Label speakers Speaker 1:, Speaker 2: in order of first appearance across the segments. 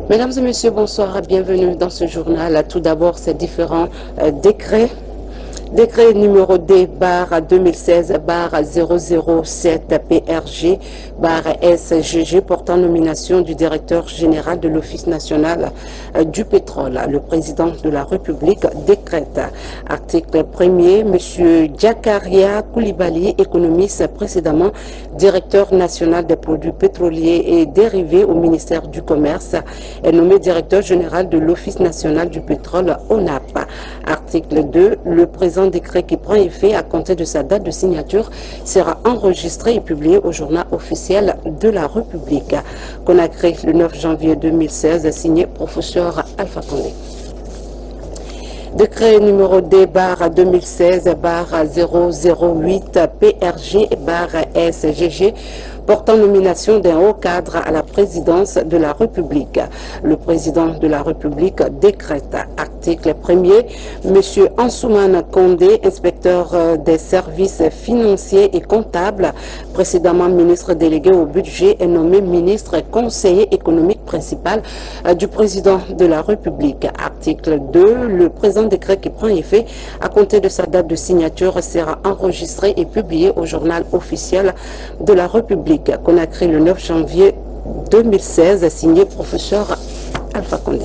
Speaker 1: Mesdames et messieurs, bonsoir, bienvenue dans ce journal. Tout d'abord, ces différents décrets. Décret numéro D-2016-007-PRG-SGG portant nomination du directeur général de l'Office national du pétrole. Le président de la République décrète. Article 1er, M. Diakaria Koulibaly, économiste précédemment directeur national des produits pétroliers et dérivés au ministère du Commerce, est nommé directeur général de l'Office national du pétrole, ONAP. Article 2, le présent décret qui prend effet à compter de sa date de signature sera enregistré et publié au journal officiel de la République. Conakry, le 9 janvier 2016, signé professeur Alpha Condé. Décret numéro D-2016-008-PRG-SGG portant nomination d'un haut cadre à la présidence de la République. Le président de la République décrète. Article 1er, M. Ansoumana Condé, inspecteur des services financiers et comptables, précédemment ministre délégué au budget, est nommé ministre et conseiller économique principal du président de la République. Article 2, le présent décret qui prend effet à compter de sa date de signature sera enregistré et publié au journal officiel de la République. Conakry, le 9 janvier 2016, signé professeur Alpha Condé.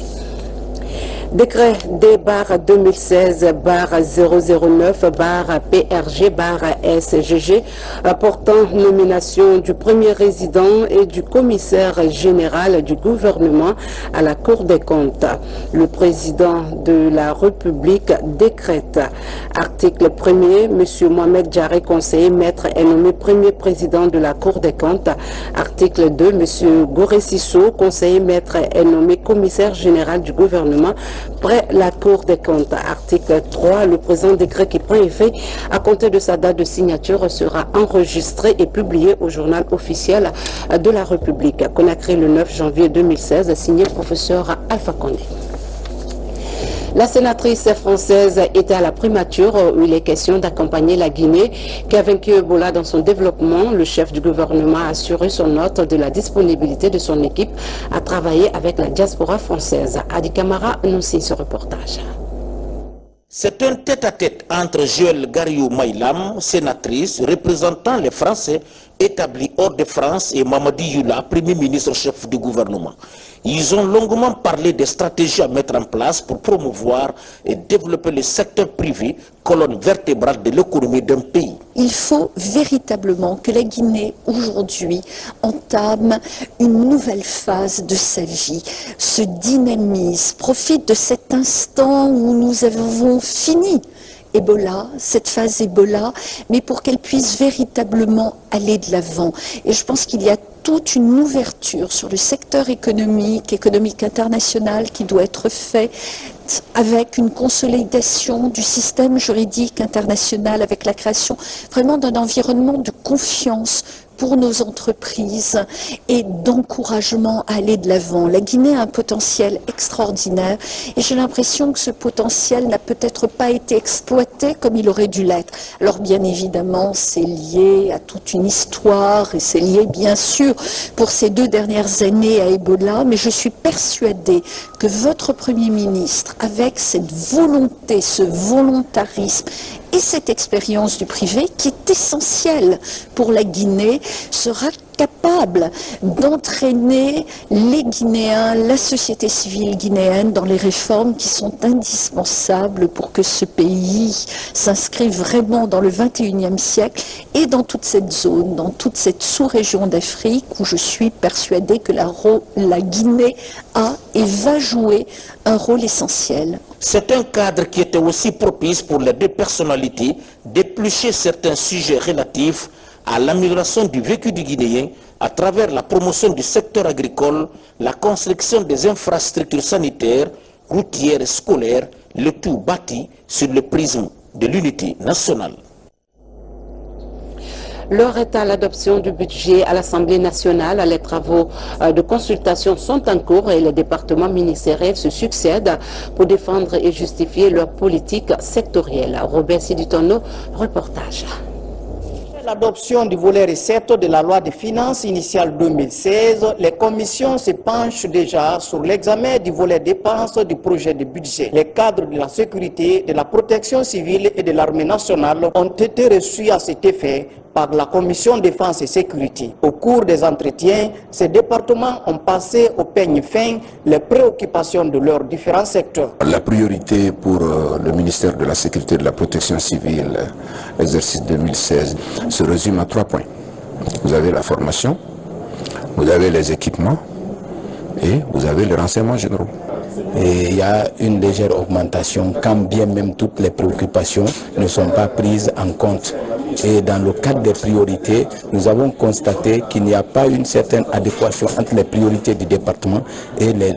Speaker 1: Décret D-2009-009-PRG-SGG portant nomination du premier résident et du commissaire général du gouvernement à la Cour des comptes. Le président de la République décrète. Article 1er, M. Mohamed Djaré, conseiller maître, est nommé premier président de la Cour des comptes. Article 2, M. Goré Sissou, conseiller maître, est nommé commissaire général du gouvernement près la Cour des comptes. Article 3, le présent décret qui prend effet à compter de sa date de signature sera enregistré et publié au journal officiel de la République. Conakry, le 9 janvier 2016, signé professeur Alpha Condé. La sénatrice française était à la primature où il est question d'accompagner la Guinée qui a vaincu Ebola dans son développement. Le chef du gouvernement a assuré son note de la disponibilité de son équipe à travailler avec la diaspora française. Adi Kamara nous signe ce reportage.
Speaker 2: C'est un tête-à-tête entre Joël Gariou Maïlam, sénatrice, représentant les Français établis hors de France, et Mamadi Youla, Premier ministre chef du gouvernement. Ils ont longuement parlé des stratégies à mettre en place pour promouvoir et développer le secteur privé, colonne vertébrale de l'économie d'un pays.
Speaker 3: Il faut véritablement que la Guinée, aujourd'hui, entame une nouvelle phase de sa vie, se dynamise, profite de cet instant où nous avons fini Ebola, cette phase Ebola, mais pour qu'elle puisse véritablement aller de l'avant. Et je pense qu'il y a toute une ouverture sur le secteur économique international qui doit être fait avec une consolidation du système juridique international, avec la création vraiment d'un environnement de confiance pour nos entreprises et d'encouragement à aller de l'avant. La Guinée a un potentiel extraordinaire et j'ai l'impression que ce potentiel n'a peut-être pas été exploité comme il aurait dû l'être. Alors bien évidemment, c'est lié à toute une histoire et c'est lié bien sûr pour ces 2 dernières années à Ebola, mais je suis persuadée que votre Premier ministre, avec cette volonté, ce volontarisme et cette expérience du privé qui est essentielle pour la Guinée, sera capable d'entraîner les Guinéens, la société civile guinéenne dans les réformes qui sont indispensables pour que ce pays s'inscrive vraiment dans le 21e siècle et dans toute cette zone, dans toute cette sous-région d'Afrique où je suis persuadée que la Guinée a et va jouer un rôle essentiel.
Speaker 2: C'est un cadre qui était aussi propice pour les 2 personnalités d'éplucher certains sujets relatifs à l'amélioration du vécu du Guinéen à travers la promotion du secteur agricole, la construction des infrastructures sanitaires, routières et scolaires, le tout bâti sur le prisme de l'unité nationale.
Speaker 1: L'heure est à l'adoption du budget à l'Assemblée nationale. Les travaux de consultation sont en cours et les départements ministériels se succèdent pour défendre et justifier leur politique sectorielle. Robert Sidutono, reportage.
Speaker 4: l'adoption du volet recettes de la loi des finances initiale 2016, les commissions se penchent déjà sur l'examen du volet dépenses du projet de budget. Les cadres de la sécurité, de la protection civile et de l'armée nationale ont été reçus à cet effet par la Commission Défense et Sécurité. Au cours des entretiens, ces départements ont passé au peigne fin les préoccupations de leurs différents secteurs.
Speaker 5: La priorité pour le ministère de la Sécurité et de la Protection civile, l'exercice 2016, se résume à 3 points. Vous avez la formation, vous avez les équipements et vous avez les renseignements généraux.
Speaker 6: Et il y a une légère augmentation quand bien même toutes les préoccupations ne sont pas prises en compte. Et dans le cadre des priorités, nous avons constaté qu'il n'y a pas une certaine adéquation entre les priorités du département et les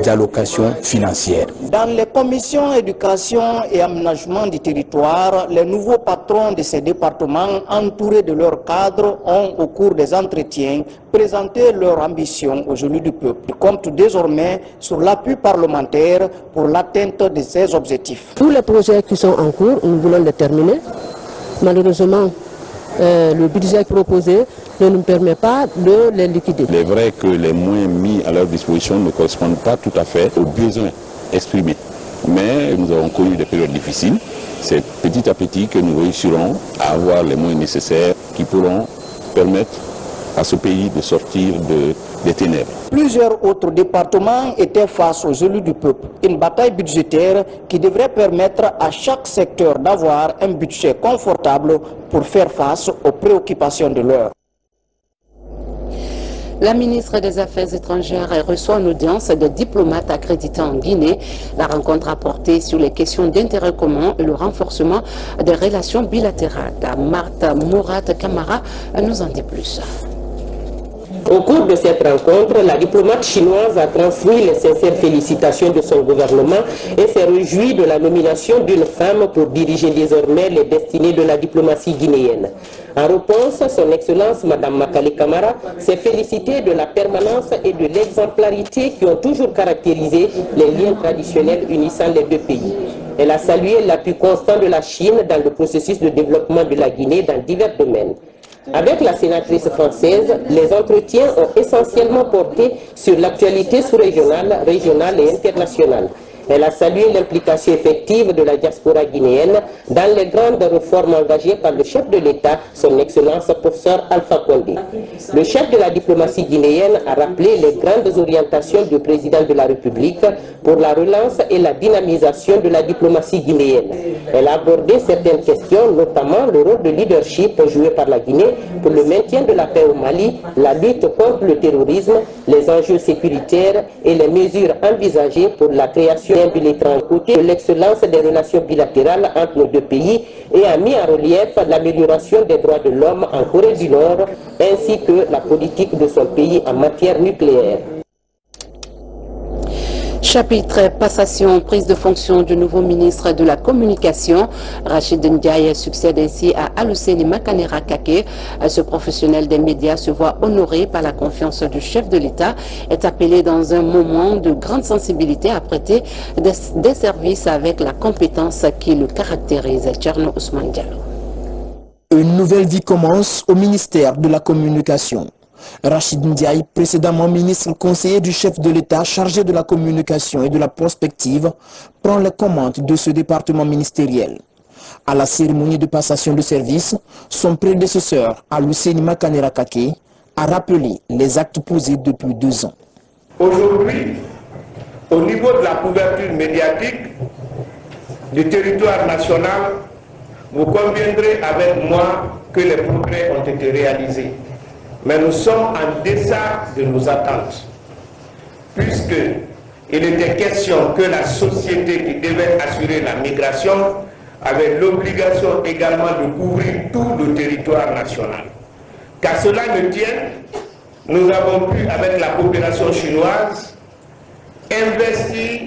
Speaker 6: allocations financières.
Speaker 4: Dans les commissions éducation et aménagement du territoire, les nouveaux patrons de ces départements, entourés de leurs cadres, ont, au cours des entretiens, présenté leur ambition aux élus du peuple. Ils comptent désormais sur l'appui parlementaire pour l'atteinte de ces objectifs.
Speaker 7: Tous les projets qui sont en cours, nous voulons les terminer. Malheureusement, le budget proposé ne nous permet pas de les liquider.
Speaker 8: Il est vrai que les moyens mis à leur disposition ne correspondent pas tout à fait aux besoins exprimés. Mais nous avons connu des périodes difficiles. C'est petit à petit que nous réussirons à avoir les moyens nécessaires qui pourront permettre à ce pays de sortir des ténèbres.
Speaker 4: Plusieurs autres départements étaient face aux élus du peuple. Une bataille budgétaire qui devrait permettre à chaque secteur d'avoir un budget confortable pour faire face aux préoccupations de l'heure.
Speaker 1: La ministre des Affaires étrangères reçoit une audience de diplomates accrédités en Guinée. La rencontre a porté sur les questions d'intérêt commun et le renforcement des relations bilatérales. Martha Mourad Kamara nous en dit plus.
Speaker 9: Au cours de cette rencontre, la diplomate chinoise a transmis les sincères félicitations de son gouvernement et s'est réjouie de la nomination d'une femme pour diriger désormais les destinées de la diplomatie guinéenne. En réponse, son Excellence Mme Makale Camara s'est félicitée de la permanence et de l'exemplarité qui ont toujours caractérisé les liens traditionnels unissant les deux pays. Elle a salué l'appui constant de la Chine dans le processus de développement de la Guinée dans divers domaines. Avec la sénatrice française, les entretiens ont essentiellement porté sur l'actualité sous-régionale, régionale et internationale. Elle a salué l'implication effective de la diaspora guinéenne dans les grandes réformes engagées par le chef de l'État, son Excellence professeur Alpha Condé. Le chef de la diplomatie guinéenne a rappelé les grandes orientations du président de la République pour la relance et la dynamisation de la diplomatie guinéenne. Elle a abordé certaines questions, notamment le rôle de leadership joué par la Guinée pour le maintien de la paix au Mali, la lutte contre le terrorisme, les enjeux sécuritaires et les mesures envisagées pour la création côté de l'excellence des relations bilatérales entre nos deux pays et a mis en relief l'amélioration des droits de l'homme en Corée du Nord ainsi que la politique de son pays en matière nucléaire.
Speaker 1: Chapitre passation, prise de fonction du nouveau ministre de la Communication. Rachid Ndiaye succède ainsi à Aluseni Makanera Kake. Ce professionnel des médias se voit honoré par la confiance du chef de l'État, est appelé dans un moment de grande sensibilité à prêter des services avec la compétence qui le caractérise. Tcherno Ousmane Diallo.
Speaker 10: Une nouvelle vie commence au ministère de la Communication. Rachid Ndiaye, précédemment ministre conseiller du chef de l'État chargé de la communication et de la prospective, prend les commandes de ce département ministériel. À la cérémonie de passation de service, son prédécesseur, Aluseni Makanera Kake, a rappelé les actes posés depuis 2 ans.
Speaker 11: Aujourd'hui, au niveau de la couverture médiatique du territoire national, vous conviendrez avec moi que les progrès ont été réalisés. Mais nous sommes en deçà de nos attentes, puisqu'il était question que la société qui devait assurer la migration avait l'obligation également de couvrir tout le territoire national. Qu'à cela ne tienne, nous avons pu, avec la coopération chinoise, investir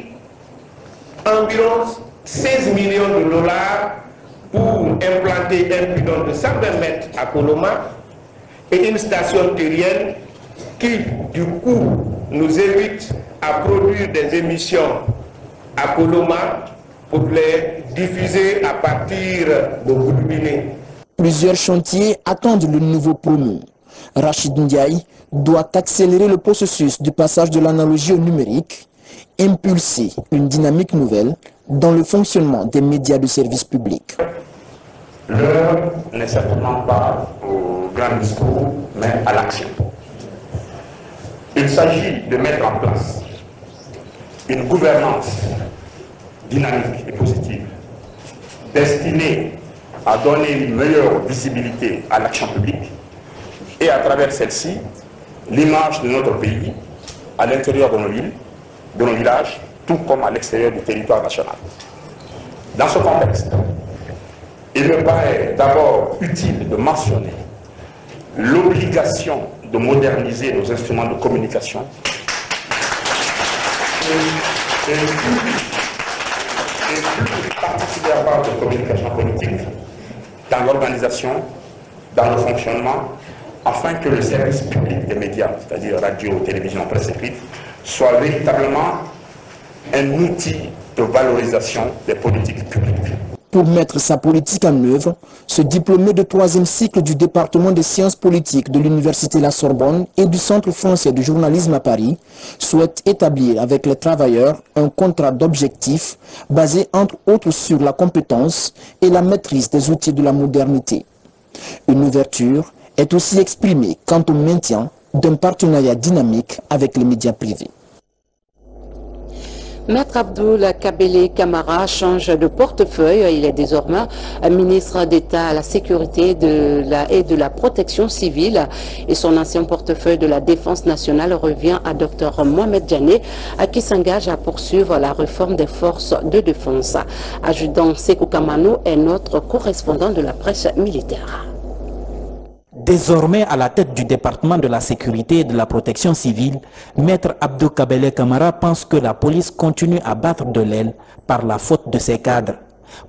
Speaker 11: environ 16 millions de dollars pour implanter un bidon de 120 mètres à Koloma et une station terrienne qui, du coup, nous évite à produire des émissions à Koloma pour les diffuser à partir de Goudouminé.
Speaker 10: Plusieurs chantiers attendent le nouveau promu. Rachid Ndiaye doit accélérer le processus du passage de l'analogie au numérique, impulser une dynamique nouvelle dans le fonctionnement des médias de service public.
Speaker 12: L'heure n'est certainement pas au grand discours, mais à l'action. Il s'agit de mettre en place une gouvernance dynamique et positive, destinée à donner une meilleure visibilité à l'action publique et à travers celle-ci, l'image de notre pays à l'intérieur de nos villes, de nos villages, tout comme à l'extérieur du territoire national. Dans ce contexte, il me paraît d'abord utile de mentionner l'obligation de moderniser nos instruments de communication et plus particulièrement de communication politique dans l'organisation, dans le fonctionnement, afin que le service public des médias, c'est-à-dire radio, télévision, presse écrite, soit véritablement un outil de valorisation des politiques publiques.
Speaker 10: Pour mettre sa politique en œuvre, ce diplômé de 3e cycle du département des sciences politiques de l'Université La Sorbonne et du Centre français du journalisme à Paris souhaite établir avec les travailleurs un contrat d'objectifs basé entre autres sur la compétence et la maîtrise des outils de la modernité. Une ouverture est aussi exprimée quant au maintien d'un partenariat dynamique avec les médias privés.
Speaker 1: Maître Abdoul Kabele Camara change de portefeuille. Il est désormais ministre d'État à la sécurité et de la protection civile. Et son ancien portefeuille de la défense nationale revient à Dr Mohamed Diané, qui s'engage à poursuivre la réforme des forces de défense. Adjudant Sekou Kamano est notre correspondant de la presse militaire.
Speaker 13: Désormais à la tête du département de la sécurité et de la protection civile, Maître Abdou Kabele Camara pense que la police continue à battre de l'aile par la faute de ses cadres.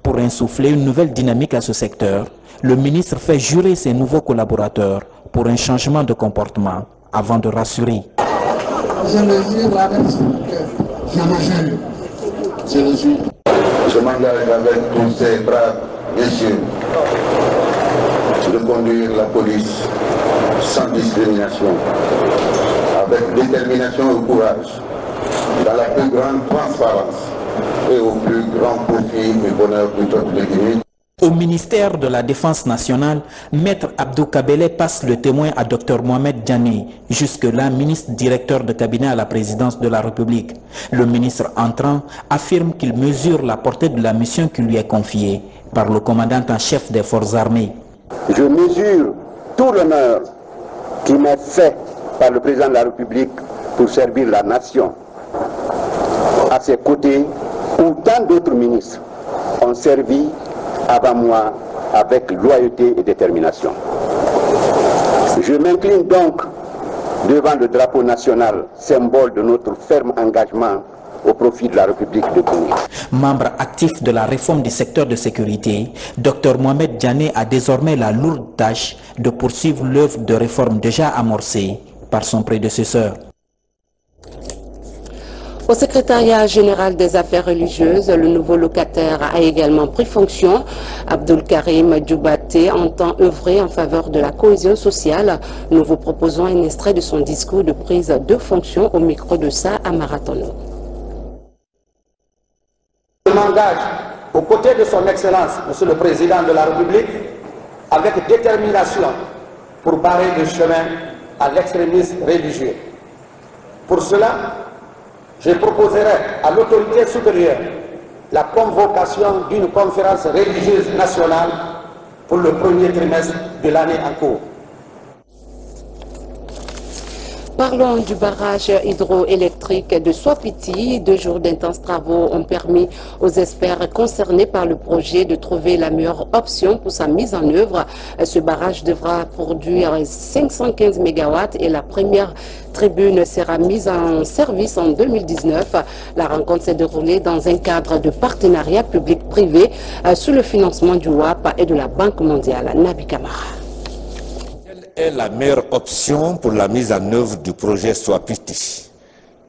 Speaker 13: Pour insuffler une nouvelle dynamique à ce secteur, le ministre fait jurer ses nouveaux collaborateurs pour un changement de comportement avant de rassurer.
Speaker 14: Je le jure avec son cœur, je le jure.
Speaker 15: Je m'engage avec tous ces braves messieurs de conduire la police sans discrimination, avec détermination et courage, dans la plus grande transparence et au plus grand profit et bonheur de toute l'équipe.
Speaker 13: Au ministère de la Défense nationale, Maître Abdou Kabele passe le témoin à Dr Mohamed Diané, jusque-là ministre directeur de cabinet à la présidence de la République. Le ministre entrant affirme qu'il mesure la portée de la mission qui lui est confiée par le commandant en chef des forces armées.
Speaker 16: Je mesure tout l'honneur qui m'est fait par le président de la République pour servir la nation. À ses côtés, où tant d'autres ministres ont servi avant moi avec loyauté et détermination. Je m'incline donc devant le drapeau national, symbole de notre ferme engagement au profit de la République de Guinée.
Speaker 13: Membre actif de la réforme du secteur de sécurité, Dr Mohamed Diané a désormais la lourde tâche de poursuivre l'œuvre de réforme déjà amorcée par son prédécesseur.
Speaker 1: Au secrétariat général des affaires religieuses, le nouveau locataire a également pris fonction. Abdoul Karim Djoubaté entend œuvrer en faveur de la cohésion sociale. Nous vous proposons un extrait de son discours de prise de fonction au micro de Sa Amaratono.
Speaker 4: Je m'engage aux côtés de son Excellence, Monsieur le Président de la République, avec détermination pour barrer le chemin à l'extrémisme religieux. Pour cela, je proposerai à l'autorité supérieure la convocation d'une conférence religieuse nationale pour le premier trimestre de l'année en cours.
Speaker 1: Parlons du barrage hydroélectrique de Soapiti. 2 jours d'intenses travaux ont permis aux experts concernés par le projet de trouver la meilleure option pour sa mise en œuvre. Ce barrage devra produire 515 MW et la première tribune sera mise en service en 2019. La rencontre s'est déroulée dans un cadre de partenariat public-privé sous le financement du WAP et de la Banque mondiale. Nabi Kamara.
Speaker 17: Est la meilleure option pour la mise en œuvre du projet Soapiti.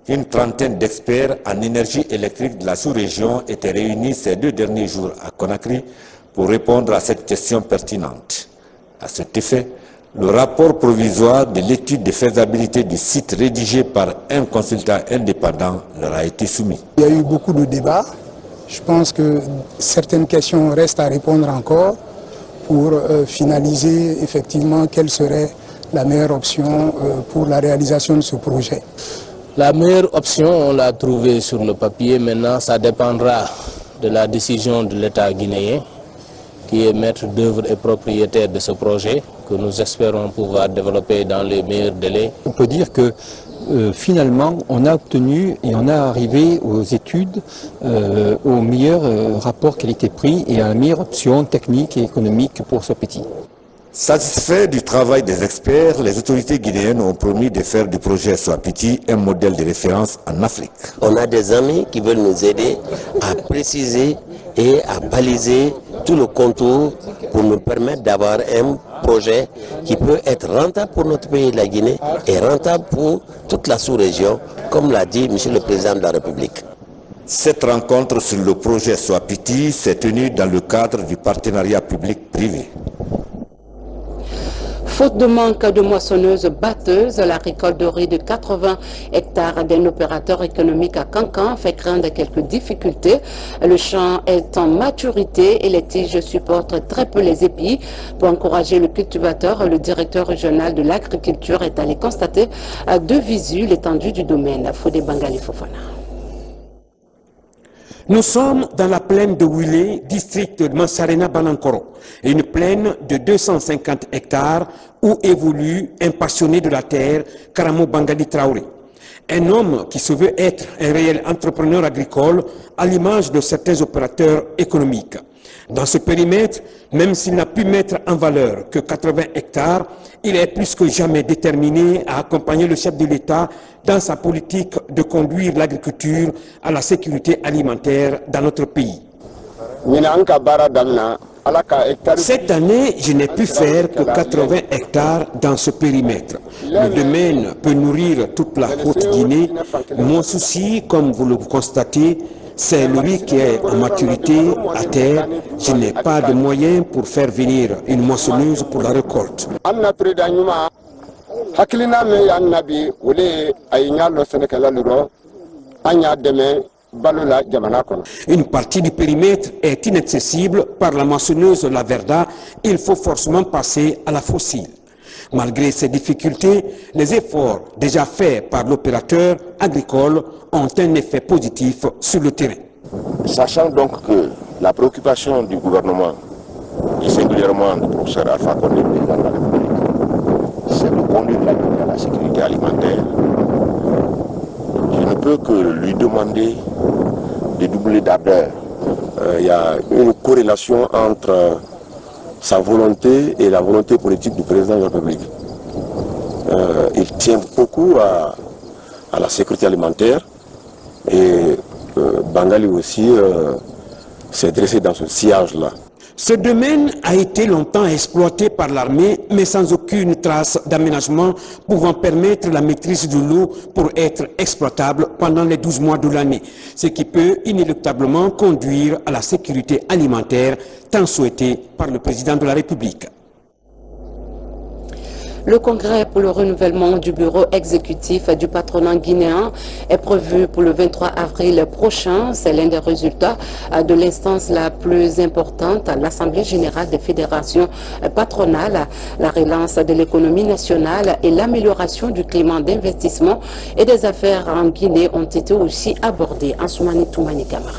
Speaker 17: Une trentaine d'experts en énergie électrique de la sous-région étaient réunis ces 2 derniers jours à Conakry pour répondre à cette question pertinente. À cet effet, le rapport provisoire de l'étude de faisabilité du site rédigé par un consultant indépendant leur a été soumis.
Speaker 18: Il y a eu beaucoup de débats. Je pense que certaines questions restent à répondre encore pour finaliser effectivement quelle serait la meilleure option pour la réalisation de ce projet.
Speaker 6: La meilleure option, on l'a trouvée sur le papier. Maintenant, ça dépendra de la décision de l'État guinéen, qui est maître d'œuvre et propriétaire de ce projet, que nous espérons pouvoir développer dans les meilleurs délais.
Speaker 19: On peut dire que finalement, on a obtenu et on a arrivé aux études, au meilleur rapport qualité-prix et à la meilleure option technique et économique pour ce petit.
Speaker 17: Satisfaits du travail des experts, les autorités guinéennes ont promis de faire du projet Soapiti un modèle de référence en Afrique.
Speaker 20: On a des amis qui veulent nous aider à préciser et à baliser tout le contour pour nous permettre d'avoir un projet qui peut être rentable pour notre pays, la Guinée, et rentable pour toute la sous-région, comme l'a dit M. le Président de la République.
Speaker 17: Cette rencontre sur le projet Soapiti s'est tenue dans le cadre du partenariat public-privé.
Speaker 1: Faute de manque de moissonneuses batteuses, la récolte de riz de 80 hectares d'un opérateur économique à Cancan fait craindre quelques difficultés. Le champ est en maturité et les tiges supportent très peu les épis. Pour encourager le cultivateur, le directeur régional de l'agriculture est allé constater de visu l'étendue du domaine. Fodé Bangali Fofana.
Speaker 21: Nous sommes dans la plaine de Wile, district de Mansarena Banankoro, une plaine de 250 hectares où évolue un passionné de la terre, Karamo Bangali Traoré. Un homme qui se veut être un réel entrepreneur agricole à l'image de certains opérateurs économiques. Dans ce périmètre, même s'il n'a pu mettre en valeur que 80 hectares, il est plus que jamais déterminé à accompagner le chef de l'État dans sa politique de conduire l'agriculture à la sécurité alimentaire dans notre pays. Cette année, je n'ai pu faire que 80 hectares dans ce périmètre. Le domaine peut nourrir toute la Haute-Guinée. Mon souci, comme vous le constatez, c'est le riz qui est en maturité à terre. Je n'ai pas de moyens pour faire venir une moissonneuse pour la récolte. Une partie du périmètre est inaccessible par la moissonneuse Laverda. Il faut forcément passer à la fossile. Malgré ces difficultés, les efforts déjà faits par l'opérateur agricole ont un effet positif sur le terrain.
Speaker 22: Sachant donc que la préoccupation du gouvernement, et singulièrement du professeur Alpha Condé, président de la République, c'est de conduire la Guinée à la sécurité alimentaire, je ne peux que lui demander de doubler d'ardeur. Il y a une corrélation entre sa volonté et la volonté politique du président de la République. Il tient beaucoup à la sécurité alimentaire et Bangali aussi s'est dressé dans ce sillage-là.
Speaker 21: Ce domaine a été longtemps exploité par l'armée, mais sans aucune trace d'aménagement pouvant permettre la maîtrise de l'eau pour être exploitable pendant les 12 mois de l'année, ce qui peut inéluctablement conduire à la sécurité alimentaire tant souhaitée par le président de la République.
Speaker 1: Le congrès pour le renouvellement du bureau exécutif du patronat guinéen est prévu pour le 23 avril prochain. C'est l'un des résultats de l'instance la plus importante, l'Assemblée générale des fédérations patronales. La relance de l'économie nationale et l'amélioration du climat d'investissement et des affaires en Guinée ont été aussi abordées. Ansoumani Toumani Camara.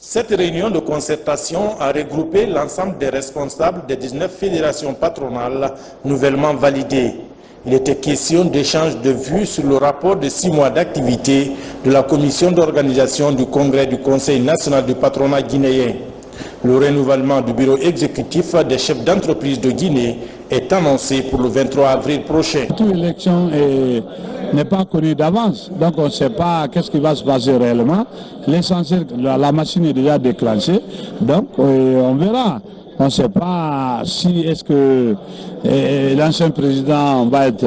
Speaker 23: Cette réunion de concertation a regroupé l'ensemble des responsables des 19 fédérations patronales nouvellement validées. Il était question d'échange de vues sur le rapport de 6 mois d'activité de la commission d'organisation du congrès du Conseil national du patronat guinéen. Le renouvellement du bureau exécutif des chefs d'entreprise de Guinée est annoncé pour le 23 avril prochain.
Speaker 24: Toute élection n'est pas connue d'avance, donc on ne sait pas qu'est-ce qui va se passer réellement. L'essentiel, la machine est déjà déclenchée, donc on verra. On ne sait pas si est-ce que l'ancien président va être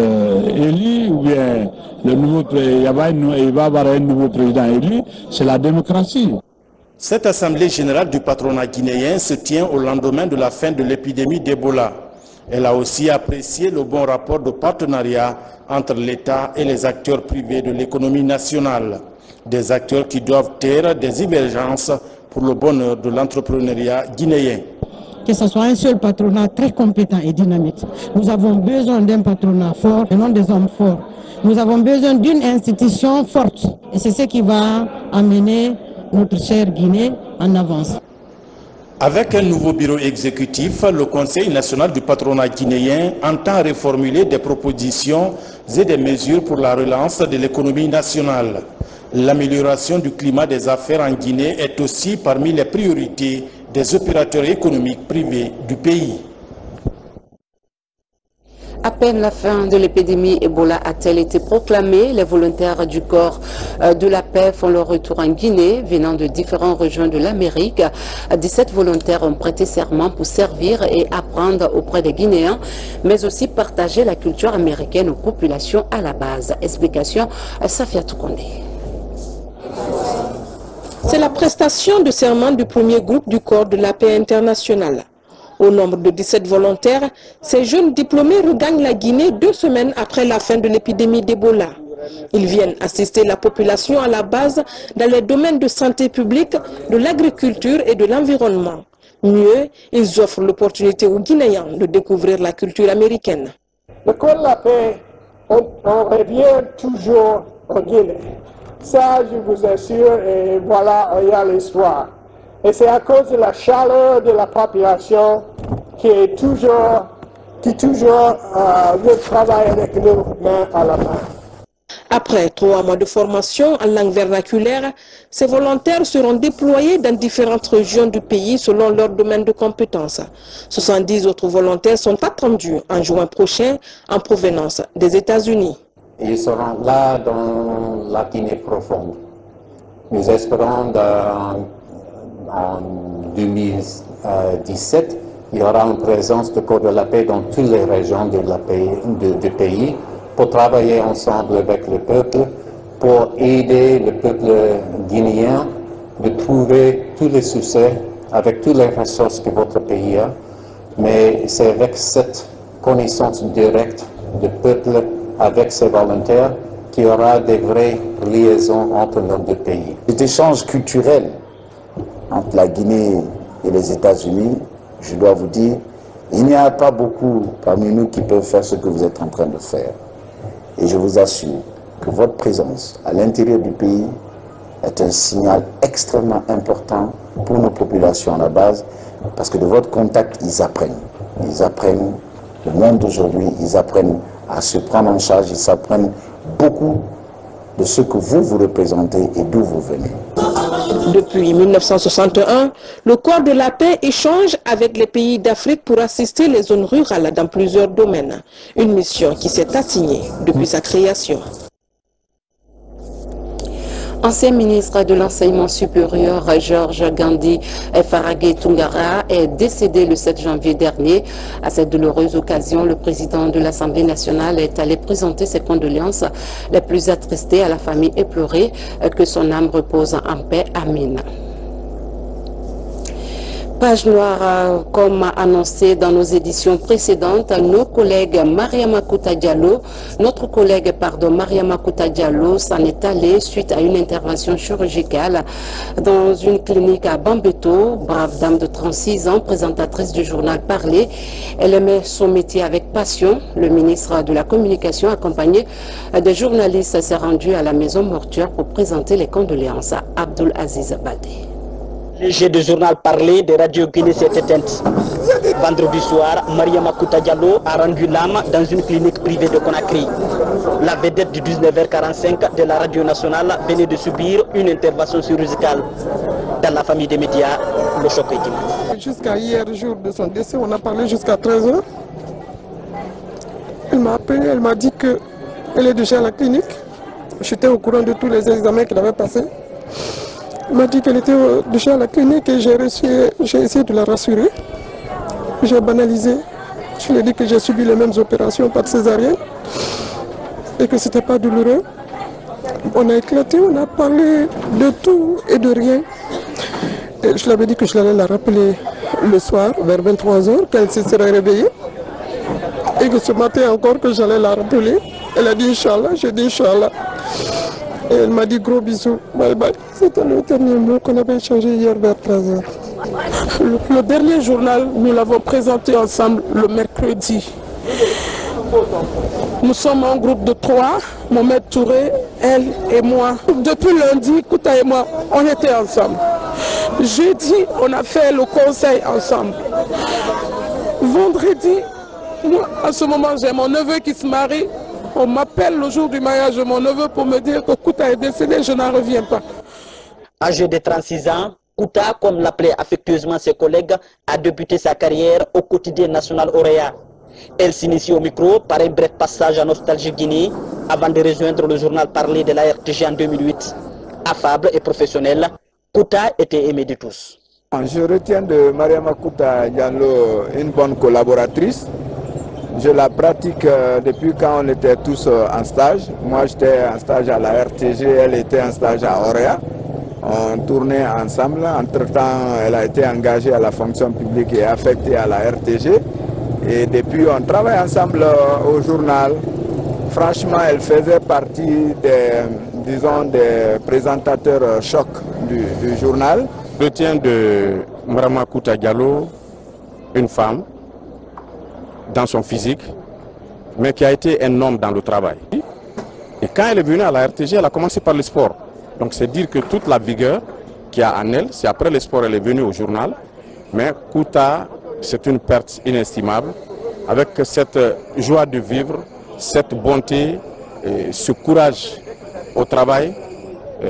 Speaker 24: élu ou bien le nouveau il va y avoir un nouveau président élu. C'est la démocratie.
Speaker 23: Cette assemblée générale du patronat guinéen se tient au lendemain de la fin de l'épidémie d'Ebola. Elle a aussi apprécié le bon rapport de partenariat entre l'État et les acteurs privés de l'économie nationale. Des acteurs qui doivent taire des divergences pour le bonheur de l'entrepreneuriat guinéen.
Speaker 2: Que ce soit un seul patronat très compétent et dynamique. Nous avons besoin d'un patronat fort et non des hommes forts. Nous avons besoin d'une institution forte. Et c'est ce qui va amener notre chère Guinée en avance.
Speaker 23: Avec un nouveau bureau exécutif, le Conseil national du patronat guinéen entend reformuler des propositions et des mesures pour la relance de l'économie nationale. L'amélioration du climat des affaires en Guinée est aussi parmi les priorités des opérateurs économiques privés du pays.
Speaker 1: À peine la fin de l'épidémie Ebola a-t-elle été proclamée, les volontaires du corps de la paix font leur retour en Guinée, venant de différentes régions de l'Amérique. 17 volontaires ont prêté serment pour servir et apprendre auprès des Guinéens, mais aussi partager la culture américaine aux populations à la base. Explication, Safia Toukondé.
Speaker 3: C'est la prestation de serment du premier groupe du corps de la paix internationale. Au nombre de 17 volontaires, ces jeunes diplômés regagnent la Guinée 2 semaines après la fin de l'épidémie d'Ebola. Ils viennent assister la population à la base dans les domaines de santé publique, de l'agriculture et de l'environnement. Mieux, ils offrent l'opportunité aux Guinéens de découvrir la culture américaine.
Speaker 5: Le corps de la paix, on revient toujours en Guinée. Ça, je vous assure, et voilà, il y a l'histoire. Et c'est à cause de la chaleur de la population qui veut travailler avec nous main à la main.
Speaker 3: Après 3 mois de formation en langue vernaculaire, ces volontaires seront déployés dans différentes régions du pays selon leur domaine de compétences. 70 autres volontaires sont attendus en juin prochain en provenance des États-Unis.
Speaker 7: Ils seront là dans la Guinée profonde. Nous espérons en 2017, il y aura une présence de corps de la paix dans toutes les régions du pays pour travailler ensemble avec le peuple, pour aider le peuple guinéen de trouver tous les succès avec toutes les ressources que votre pays a. Mais c'est avec cette connaissance directe du peuple avec ses volontaires qu'il y aura des vraies liaisons entre nos deux pays.
Speaker 25: Cet échange culturel entre la Guinée et les États-Unis, je dois vous dire, il n'y a pas beaucoup parmi nous qui peuvent faire ce que vous êtes en train de faire. Et je vous assure que votre présence à l'intérieur du pays est un signal extrêmement important pour nos populations à la base, parce que de votre contact, ils apprennent. Ils apprennent le monde d'aujourd'hui, ils apprennent à se prendre en charge, ils apprennent beaucoup de ce que vous représentez et d'où vous venez.
Speaker 3: Depuis 1961, le corps de la paix échange avec les pays d'Afrique pour assister les zones rurales dans plusieurs domaines. Une mission qui s'est assignée depuis sa création.
Speaker 1: Ancien ministre de l'Enseignement supérieur, Georges Gandhi Faragé Tungara, est décédé le 7 janvier dernier. À cette douloureuse occasion, le président de l'Assemblée nationale est allé présenter ses condoléances les plus attristées à la famille éplorée. Que son âme repose en paix. Amin. Page noire, comme annoncé dans nos éditions précédentes, notre collègue Mariama Kouta Diallo s'en est allée suite à une intervention chirurgicale dans une clinique à Bambeto. Brave dame de 36 ans, présentatrice du journal Parler. Elle aimait son métier avec passion. Le ministre de la Communication, accompagné des journalistes, s'est rendu à la maison mortuaire pour présenter les condoléances à Abdul Aziz Badé.
Speaker 26: Le jet de journal Parler de Radio Guinée s'est éteinte. Vendredi soir, Mariama Kouta Diallo a rendu l'âme dans une clinique privée de Conakry. La vedette du 19h45 de la radio nationale venait de subir une intervention chirurgicale. Dans la famille des médias, le choc est immense.
Speaker 5: Jusqu'à hier, jour de son décès, on a parlé jusqu'à 13h. Elle m'a appelé, elle m'a dit qu'elle est déjà à la clinique. J'étais au courant de tous les examens qu'elle avait passés. Elle m'a dit qu'elle était déjà à la clinique et j'ai essayé de la rassurer. J'ai banalisé. Je lui ai dit que j'ai subi les mêmes opérations par césarienne et que ce n'était pas douloureux. On a éclaté, on a parlé de tout et de rien. Et je lui avais dit que je l'allais la rappeler le soir vers 23h quand elle se serait réveillée. Et que ce matin encore que j'allais la rappeler, elle a dit Inch'Allah, j'ai dit Inch'Allah. Et elle m'a dit gros bisous, bye bye. C'était le dernier mot qu'on avait échangé hier vers 13h.
Speaker 3: Le dernier journal, nous l'avons présenté ensemble le mercredi. Nous sommes un groupe de 3, Mohamed Touré, elle et moi. Depuis lundi, Kouta et moi, on était ensemble. Jeudi, on a fait le conseil ensemble. Vendredi, moi, à ce moment, j'ai mon neveu qui se marie. On m'appelle le jour du mariage de mon neveu pour me dire que Kouta est décédé, je n'en reviens pas.
Speaker 26: Âgé de 36 ans, Kouta, comme l'appelaient affectueusement ses collègues, a débuté sa carrière au quotidien national Orea. Elle s'initie au micro par un bref passage à Nostalgie Guinée avant de rejoindre le journal parlé de la RTG en 2008. Affable et professionnelle, Kouta était aimée de tous.
Speaker 8: Je retiens de Mariama Kouta Diallo une bonne collaboratrice. Je la pratique depuis quand on était tous en stage. Moi j'étais en stage à la RTG, elle était en stage à Orea. On tournait ensemble. Entre-temps, elle a été engagée à la fonction publique et affectée à la RTG. Et depuis, on travaille ensemble au journal. Franchement, elle faisait partie des présentateurs choc du journal.
Speaker 21: Je retiens de Mariama Kouta Diallo une femme dans son physique, mais qui a été un homme dans le travail. Et quand elle est venue à la RTG, elle a commencé par le sport. Donc c'est dire que toute la vigueur qu'il y a en elle, c'est après le sport qu'elle est venue au journal. Mais Kouta, c'est une perte inestimable. Avec cette joie de vivre, cette bonté, et ce courage au travail,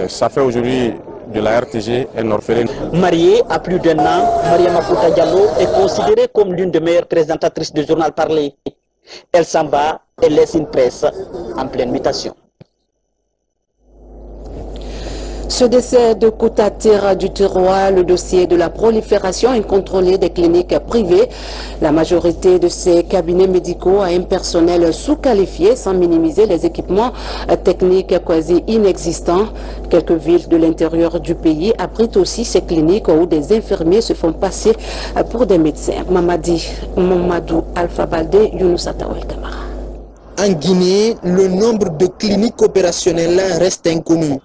Speaker 21: ça fait aujourd'hui de la RTG un orpheline.
Speaker 26: Mariée à plus d'1 an, Mariama Kouta Diallo est considérée comme l'une des meilleures présentatrices du journal parlé. Elle s'en va et laisse une presse en pleine mutation.
Speaker 1: Ce décès de Kouta tire du tiroir le dossier de la prolifération incontrôlée des cliniques privées. La majorité de ces cabinets médicaux a un personnel sous-qualifié sans minimiser les équipements techniques quasi inexistants. Quelques villes de l'intérieur du pays abritent aussi ces cliniques où des infirmiers se font passer pour des médecins. Mamadou Alpha Baldé, Younous Atawel Kamara.
Speaker 9: En Guinée, le nombre de cliniques opérationnelles reste inconnu.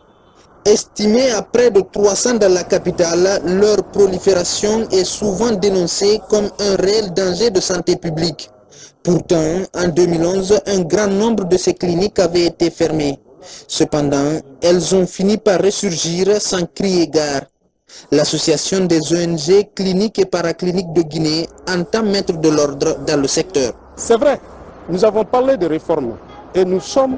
Speaker 9: Estimée à près de 300 dans la capitale, leur prolifération est souvent dénoncée comme un réel danger de santé publique. Pourtant, en 2011, un grand nombre de ces cliniques avaient été fermées. Cependant, elles ont fini par ressurgir sans crier gare. L'association des ONG cliniques et paracliniques de Guinée entend mettre de l'ordre dans le secteur.
Speaker 21: C'est vrai, nous avons parlé de réformes et nous sommes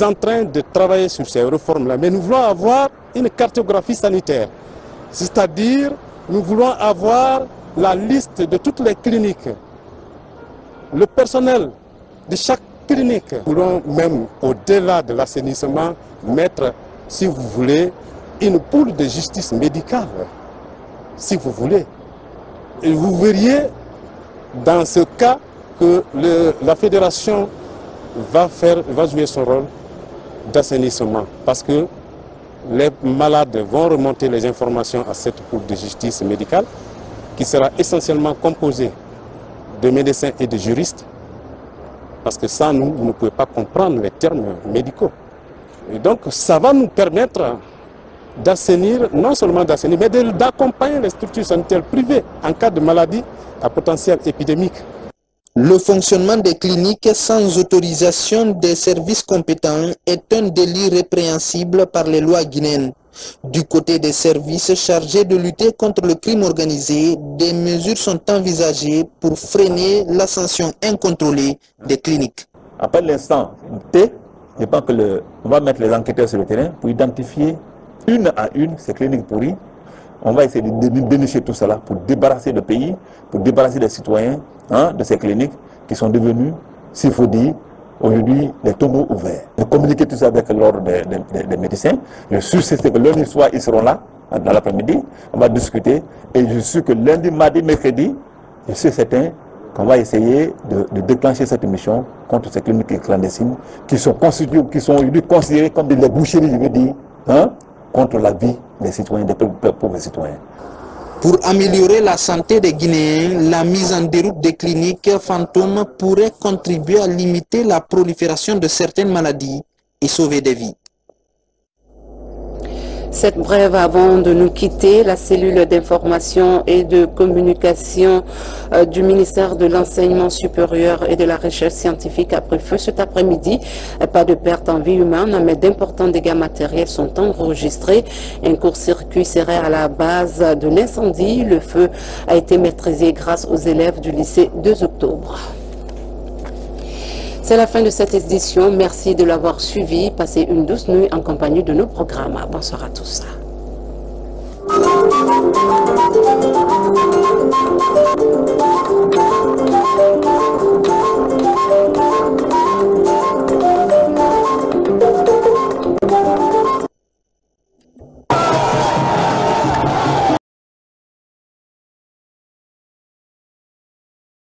Speaker 21: en train de travailler sur ces réformes-là, mais nous voulons avoir une cartographie sanitaire. C'est-à-dire, nous voulons avoir la liste de toutes les cliniques, le personnel de chaque clinique. Nous voulons même, au-delà de l'assainissement, mettre, si vous voulez, une poule de justice médicale, si vous voulez. Et vous verriez, dans ce cas, que la fédération va jouer son rôle d'assainissement, parce que les malades vont remonter les informations à cette cour de justice médicale qui sera essentiellement composée de médecins et de juristes, parce que sans nous, vous ne pouvez pas comprendre les termes médicaux. Et donc ça va nous permettre d'assainir, non seulement d'assainir, mais d'accompagner les structures sanitaires privées en cas de maladie à potentiel épidémique.
Speaker 9: Le fonctionnement des cliniques sans autorisation des services compétents est un délit répréhensible par les lois guinéennes. Du côté des services chargés de lutter contre le crime organisé, des mesures sont envisagées pour freiner l'ascension incontrôlée des cliniques.
Speaker 10: Après l'instant T, je pense que on va mettre les enquêteurs sur le terrain pour identifier une à une ces cliniques pourries. On va essayer de dénicher tout cela pour débarrasser le pays, pour débarrasser les citoyens de ces cliniques qui sont devenues, s'il faut dire, aujourd'hui des tonneaux ouverts. De communiquer tout ça avec l'ordre des médecins. Je suis sûr que lundi soir, ils seront là, dans l'après-midi. On va discuter. Et je suis que lundi, mardi, mercredi, je suis certain qu'on va essayer de déclencher cette mission contre ces cliniques clandestines qui sont constituées, qui sont aujourd'hui considérées comme des boucheries, je veux dire, contre la vie des citoyens, des pauvres citoyens.
Speaker 9: Pour améliorer la santé des Guinéens, la mise en déroute des cliniques fantômes pourrait contribuer à limiter la prolifération de certaines maladies et sauver des vies.
Speaker 1: Cette brève avant de nous quitter, la cellule d'information et de communication du ministère de l'Enseignement supérieur et de la recherche scientifique a pris feu cet après-midi. Pas de perte en vie humaine, mais d'importants dégâts matériels sont enregistrés. Un court-circuit serait à la base de l'incendie. Le feu a été maîtrisé grâce aux élèves du lycée 2 octobre. C'est la fin de cette édition. Merci de l'avoir suivi. Passez une douce nuit en compagnie de nos programmes. Bonsoir à tous.